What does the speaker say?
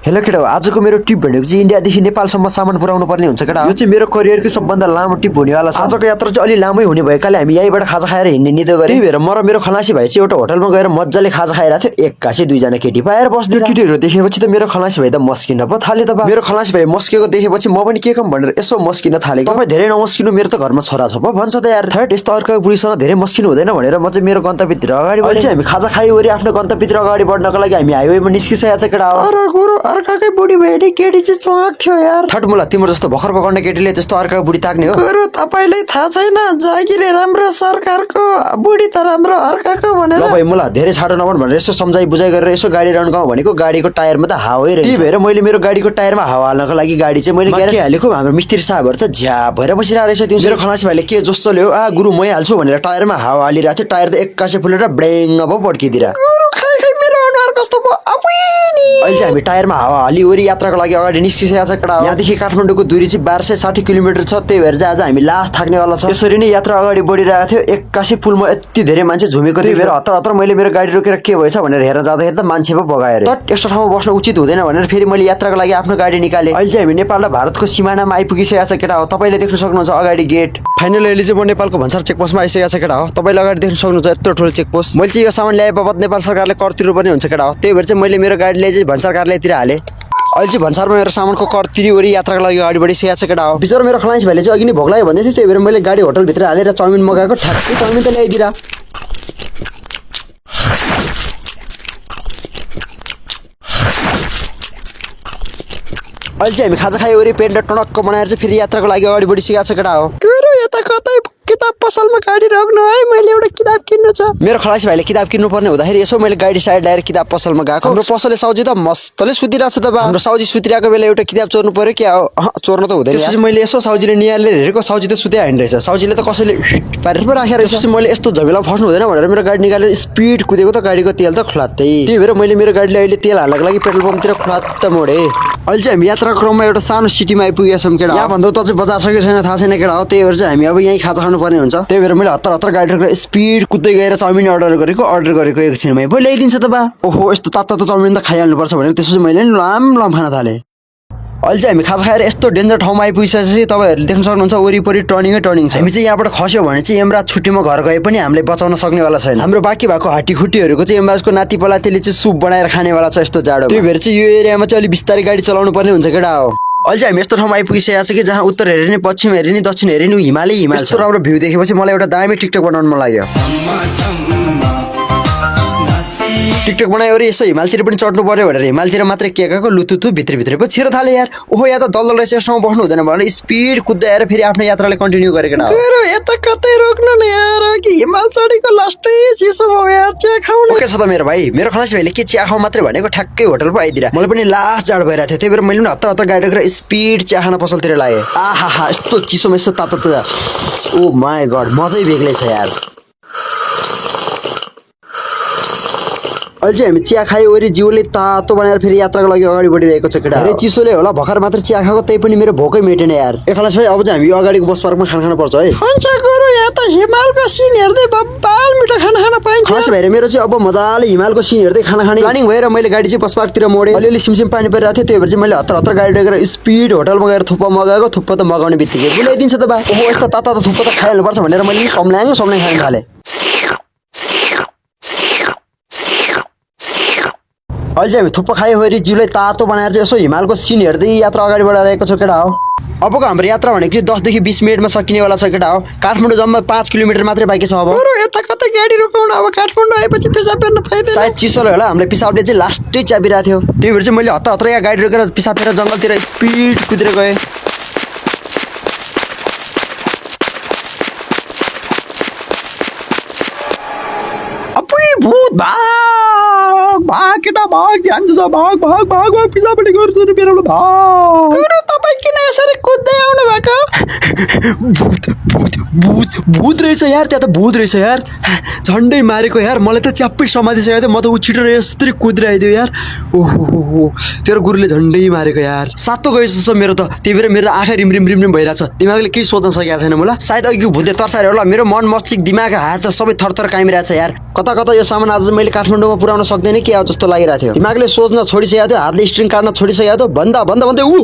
Hello केटा, आजको मेरो टिप भनेको चाहिँ इन्डियादेखि नेपालसम्म सामान पुर्याउनु पर्ने हुन्छ केटा। यो चाहिँ मेरो करियरको सबभन्दा लामो टिप हुनेवाला छ। आजको यात्रा चाहिँ अलि लामै हुने भएकाले हामी यहीँबाट खाजा खाएर हिँड्ने निधो गरे। त्यही भएर म र मेरो खलासी भाइ चाहिँ एउटा होटलमा गएर मजाले खाजा खाइरहेको थियो। एक्कासी दुईजना केटी पाएर बस्दै केटीहरू देखेपछि त मेरो खलासी भाइ त मस्किन पो थाल्यो त। मेरो खलासी भाइ मस्केको देखेपछि म पनि के कम भनेर यसो मस्किन थालेको। तपाईँ धेरै नमस्किनु, मेरो त घरमा छोरा छ पो भन्छ त यार। थर्ड यस्तो अर्को बुढीसँग धेरै मस्किनु हुँदैन भनेर म चाहिँ मेरो गन्तव्यतिर अगाडि बढेँ। चाहिँ हामी खाजा खाइवरी आफ्नो गन्तव्यतिर अगाडि बढ्नको लागि हामी हाइवेमा निस्किसकेको छ केटा। अरे गुरु अर्काकै बुढी भेटी केटी चाहिँ चोक थियो यार। थर्ड मुला तिम्रो जस्तो भर्खर पकाउने केटीले त्यस्तो अर्काको बुढी ताक्ने हो? गुरु तपाईलाई थाहा छैन, जागिले राम्रो सरकारको, बुढी त राम्रो अर्काको भनेर। ल भाइ मुला धेरै छाडो नभन् भनेर यसो सम्झाइ बुझाइ गरेर यसो गाडी राउन्ड गाउँ भनेको गाडीको टायरमा त हावै रहेछ। त्यही भएर मैले मेरो गाडीको टायरमा हावा हाल्नको लागि गाडी चाहिँ मैले ग्यारेज हालेको। हाम्रो मिस्त्री साहबहरु त झ्याप भएर बसिरहेको रहेछ। त्यो मेरो खलासी भाइले के जोस चल्यो, आ गुरु मै हाल्छु भनेर टायरमा हावा हालिरहेको थियो। टायर त एक्कासी फुलेर ब्डेङ अब पड्किदिरा। गुरु खाइ मेरो अनुहार कस्तो भयो अहिले चाहिँ हामी टायरमा हावा हालिवरी यात्राको लागि अगाडि निस्किसकेका छ केटा। यहाँदेखि काठमाडौँको दूरी चाहिँ 1260 किलोमिटर छ। त्यही भएर चाहिँ आज हामी लास्ट थाक्नेवाला छ। यसरी नै यात्रा अगाडि बढिरहेको थियो। एक्कासी पुलमा यति धेरै मान्छे झुमेको। त्यही भएर हतार हतार मैले मेरो गाडी रोकेर के भएछ भनेर हेर्न जाँदाखेरि त मान्छे पो बगाएर त यस्तो ठाउँमा बस्न उचित हुँदैन भनेर फेरि मैले यात्राको लागि आफ्नो गाडी निकालेँ। अहिले चाहिँ हामी नेपाल र भारतको सीमानामा आइपुगिसकेका छ केटा हो। तपाईँले देख्न सक्नुहुन्छ अगाडि गेट। फाइनली अहिले चाहिँ म नेपालको भन्सार चेकपोस्टमा आइसकेको छ केटा हो। तपाईँले अगाडि देख्न सक्नुहुन्छ यत्रो ठुलो चेकपोस्ट। मैले चाहिँ यो सामान ल्याए बापत नेपाल सरकारले कर तिर्नुपर्ने हुन्छ केटा हो। त्यही भएर चाहिँ मैले मेरो गाडीलाई चाहिँ भन्सार कार्यालयतिर हालेँ। अहिले चाहिँ भन्सारमा मेरो सामानको कर तिरिवरी यात्राको लागि अगाडि बढिसकेको छ केटा हो। बिचरा मेरो खलासी भाइले चाहिँ अघि नै भोक लाग्यो भन्दै थियो। त्यही भएर मैले गाडी होटलभित्र हालेर चाउमिन मगाएको। ठ्याक्कै चाउमिन त ल्याइदिरा। अहिले चाहिँ हामी खाजा खाइवरी पेन्ट टनक्क बनाएर चाहिँ फेरि यात्राको लागि अगाडि बढिसकेको छ केटा हो। गुरु यता कतै किताब पसलमा गाडी राख्नु है, मैले एउटा किताब किन्नु छ। मेरो खलासी भाइले किताब किन्नु पर्ने हुँदाखेरि यसो मैले गाडी साइड ल्याएर किताब पसलमा गएको। हाम्रो पसलले साउजी त मस्तले सुतिरहेको छ त बा। हाम्रो साउजी सुतिरहेको बेला एउटा किताब चोर्नु पर्यो क्या हो? चोर्न त हुँदैन। त्यसपछि मैले यसो साउजीले निहालेर हेरेको, साउजी त सुते हाइन रहेछ। साउजीले त कसैले पारेर पो राखेर रहेछ। मैले यस्तो झमेलामा फस्नु हुँदैन भनेर मेरो गाडी निकालेर स्पिड कुदेको त गाडीको तेल त खुलात्तै। त्यही भएर मैले मेरो गाडीले अहिले तेल हाल्नको लागि पेट्रोल पम्पतिर खुलात्त मोडे। अहिले चाहिँ हामी यात्राको क्रममा एउटा सानो सिटीमा आइपुगेका छौँ केटा। यहाँ भन्दा त चाहिँ बजार सकेको छैन थाहा छैन केटा हो। त्यही भएर चाहिँ हामी अब यहीँ खाजा खानु पर्ने हुन्छ। त्यही भएर मैले हतार हतार गाडी रोकेर स्पिड कुद्दै गएर चाउमिन अर्डर गरेको एकछिनमै पो ल्याइदिन्छ त बा। ओहो यस्तो तातो चाउमिन त खाइहाल्नुपर्छ भनेर त्यसपछि मैले नि लाम खान थालेँ। अहिले चाहिँ हामी खाजा खाएर यस्तो डेन्जर ठाउँमा आइपुगिसकेपछि तपाईँहरूले देख्न सक्नुहुन्छ वरिपरि टर्निङै टर्निङ छ। हामी चाहिँ यहाँबाट खस्यो भने चाहिँ यमराज छुट्टीमा घर गए पनि हामीले बचाउन सक्नेवाला छैन। हाम्रो बाँकी भएको हाटीखुट्टीहरूको चाहिँ यमराजको नाति पलातीले चाहिँ सुप बनाएर खानेवाला छ यस्तो जाडो। त्यही भएर चाहिँ यो एरियामा चाहिँ अलिक बिस्तारै गाडी चलाउनु पर्ने हुन्छ केटा हो। अहिले चाहिँ हामी यस्तो ठाउँमा आइपुगिसकेको छ कि जहाँ उत्तर हेरे नि, पश्चिम हेरे नि, दक्षिण हेरे नि हिमाल छ। राम्रो भ्यू देखेपछि मलाई एउटा दामी टिकटक बनाउनु मन लाग्यो। टिकटक बनायो यसो हिमालतिर पनि चढ्नु पर्यो भनेर हिमालतिर मात्रै के गएको लुतुतु भित्र पो छिरो थाले यार। ओहो यहाँ त दलदल रहेछ, यसमा बस्नु हुँदैन भनेर स्पिड कुद्दै आएर फेरि आफ्नो यात्राले कन्टिन्यू गरेको न। यता कतै रोक्नु न यार, कि हिमाल चढेको लास्टै चिसो भयो यार, चिया खाउँ। ओके छ त मेरो भाइ। मेरो खलासी भाइले के चिया खाउँ मात्रै भनेको, ठ्याक्कै होटल पो आइदिरा। मलाई पनि लास्ट जाडो भइरहेको थियो। त्यही भएर मैले पनि हतार हतार गाडी रोकेर स्पिड चिया खान पसलतिर लागेँ। आहा यस्तो चिसोमा यस्तो तातो ओ माई गड, मजै बेग्लै छ यार। अहिले चाहिँ हामी चिया खाइवरी जिउले तातो बनाएर फेरि यात्राको लागि अगाडि बढिरहेको छ केटा। धेरै चिसोले होला भर्खर मात्र चिया खाएको, त्यही पनि मेरो भोकै मेटेन यार। खलासी भाइ अब चाहिँ हामी अगाडिको बस पार्कमा खाना खानु पर्छ है। हुन्छ गुरु, यहाँ त हिमालको सिन हेर्दै बब्बाल मिठो खाना खान पाइन्छ। खलासी भाइ मेरो चाहिँ अब मजाले हिमालको सिन हेर्दै खाना खाने प्लानिङ भएर मैले गाडी चाहिँ बस पार्कतिर मोडेँ। अलिअलि सिमसिम पानी परिरहेको थियो। त्यही भएर चाहिँ मैले हतार हतार गाडी लिएर स्पिड होटलमा गएर थुक्पा मगाएको। थुक्पा त मगाउने बित्तिकै बुलाइदिन्छ त बा। ओहो यस्तो तातो थुक्पा त खाइहाल्नुपर्छ भनेर मैले सम्ल्याङ खान थालेँ। अहिले चाहिँ हामी थुक्पा खाइवरी जिउलाई तातो बनाएर चाहिँ यसो हिमालको सिन हेर्दै यात्रा अगाडि बढाइरहेको छ केटा हो। अबको हाम्रो यात्रा भनेको चाहिँ 10 देखि 20 मिनटमा सकिनेवाला छ केटा हो। काठमाडौँ जम्मा 5 किलोमिटर मात्रै बाँकी छ। अब यता कतै गाडी रोकाउनु, अब काठमाडौँ आएपछि पिसाब फेर्न फाइदा। सायद चिसोले होला हामीले पिसाबले चाहिँ लास्टै चाबिरहेको थियो। त्यही भएर चाहिँ मैले हतार हतार यहाँ गाडी रोकेर पिसाब फेरेर जङ्गलतिर स्पिड कुदेर गएँ। भूत भाग केटा भाग, ध्यान छ भाग पिसाबले गर्छु मेरो भाग। गुरु तपाईँ किन यसरी कुद्दै आउनु आएको भूत भूत भूत भूत रहेछ यार त्यहाँ त भूत रहेछ यार झन्डै मारेको यार मलाई त च्याप्पै समातिसकेको थियो म त ऊ छिटो यस्तरी कुदिरहेको यार ओहो तेरो गुरुले झन्डै मारेको यार सातो गएछ मेरो त त्यही भएर मेरो आँखा रिम रिम रिम रिम भइरहेछ दिमागले केही सोच्न सकेको छैन मलाई सायद अघिको भूतले तर्सायो होला मेरो मन मस्तिष्क दिमाग हात सबै थरथर कामिरहेछ यार कता कता यो सामान आज मैले काठमाडौँमा पुर्याउन सक्दैन कि जस्तो लागिरहेको थियो दिमागले सोच्न छोडिसकेको थियो हातले स्ट्रिङ काट्न छोडिसकेको थियो भन्दा भन्दै ऊ